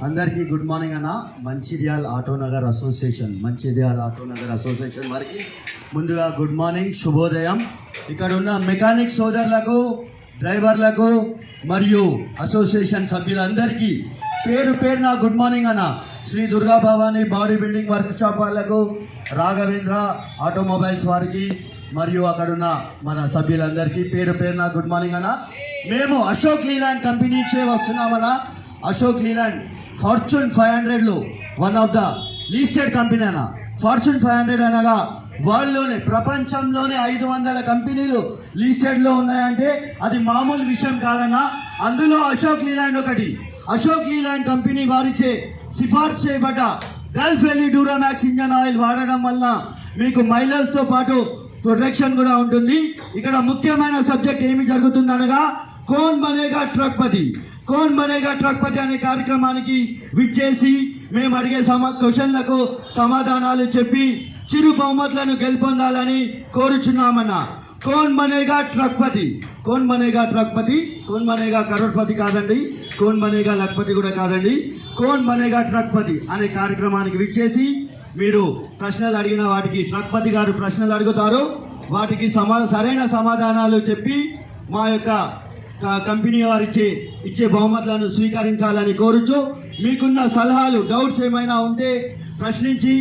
అందరికీ good morning అన్న. Mancherial Autonagar association వారికి ముందుగా గుడ్ మార్నింగ్, శుభోదయం. ఇక్కడ ఉన్న మెకానిక్ సోదరులకు, డ్రైవర్లకు మరియు అసోసియేషన్ సభ్యులందరికీ పేరు పేరున గుడ్ మార్నింగ్ అన్న. Shri Durga Bhavani body building workshop వాళ్ళకు, రాఘవేంద్ర ఆటోమొబైల్స్ వారికి మరియు అక్కడున్న మన సభ్యులందరికీ పేరు పేరున గుడ్ మార్నింగ్ అన్న. మేము అశోక్ లీలాండ్ కంపెనీ నుంచే వస్తున్నామన్న. అశోక్ లీలాండ్ ఫార్చ్యూన్ 500లో one of the listed company అన్న. ఫార్చ్యూన్ 500 అనగా వరల్డ్లోనే, ప్రపంచంలోనే 500 కంపెనీలు లిస్టెడ్లో ఉన్నాయంటే అది మామూలు విషయం కాదన్న. అందులో అశోక్ లీలాండ్ ఒకటి. అశోక్ లీలాండ్ కంపెనీ వారిచే సిఫార్సు చేయబడ్డ గల్ఫ్ ఎల్ఈ డ్యూరామాక్స్ ఇంజన్ ఆయిల్ వాడడం వల్ల మీకు మైలేజ్తో పాటు ప్రొటెక్షన్ కూడా ఉంటుంది. ఇక్కడ ముఖ్యమైన సబ్జెక్ట్ ఏమి జరుగుతుందనగా కౌన్ బనేగా ట్రక్పతి అనే కార్యక్రమానికి విచ్చేసి మేము అడిగే క్వశ్చన్లకు సమాధానాలు చెప్పి చిరు బహుమతులను గెలుపొందాలని కోరుచున్నామన్నా. కౌన్ బనేగా ట్రక్పతి, కౌన్ బనేగా కరోడ్పతి కాదండి, కౌన్ బనేగా లక్పతి కూడా కాదండి, కౌన్ బనేగా ట్రక్పతి అనే కార్యక్రమానికి విచ్చేసి మీరు ప్రశ్నలు అడిగిన వాటికి ట్రక్పతి గారు ప్రశ్నలు అడుగుతారు. వాటికి సరైన సమాధానాలు చెప్పి మా యొక్క కంపెనీ వారు ఇచ్చే బహుమతులను స్వీకరించాలని కోరుచు, మీకున్న సలహాలు, డౌట్స్ ఏమైనా ఉంటే ప్రశ్నించి,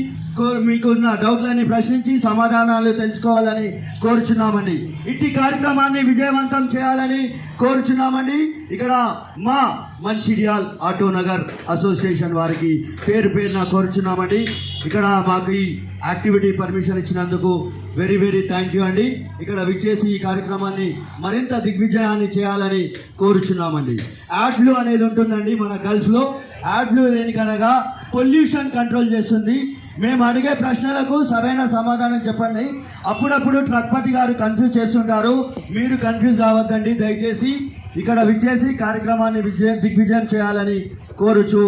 మీకున్న డౌట్లని ప్రశ్నించి సమాధానాలు తెలుసుకోవాలని కోరుచున్నామండి. ఇట్టి కార్యక్రమాన్ని విజయవంతం చేయాలని కోరుచున్నామండి. ఇక్కడ మా మంచిర్యాల్ ఆటోనగర్ అసోసియేషన్ వారికి పేరు పేరున కోరుచున్నామండి. ఇక్కడ మాకు ఈ యాక్టివిటీ పర్మిషన్ ఇచ్చినందుకు వెరీ వెరీ థ్యాంక్ యూ అండి. ఇక్కడ విచ్చేసి ఈ కార్యక్రమాన్ని మరింత దిగ్విజయాన్ని చేయాలని కోరుచున్నామండి. యాడ్బ్లూ అనేది ఉంటుందండి మన గల్ఫ్లో. యాడ్బ్లూ దేనికనగా పొల్యూషన్ కంట్రోల్ చేస్తుంది. మేము అడిగే ప్రశ్నలకు సరైన సమాధానం చెప్పండి. అప్పుడప్పుడు ట్రక్పతి గారు కన్ఫ్యూజ్ చేస్తుంటారు. మీరు కన్ఫ్యూజ్ కావద్దండి దయచేసి. ఇక్కడ విచ్చేసి కార్యక్రమాన్ని దిగ్విజయం చేయాలని కోరుచు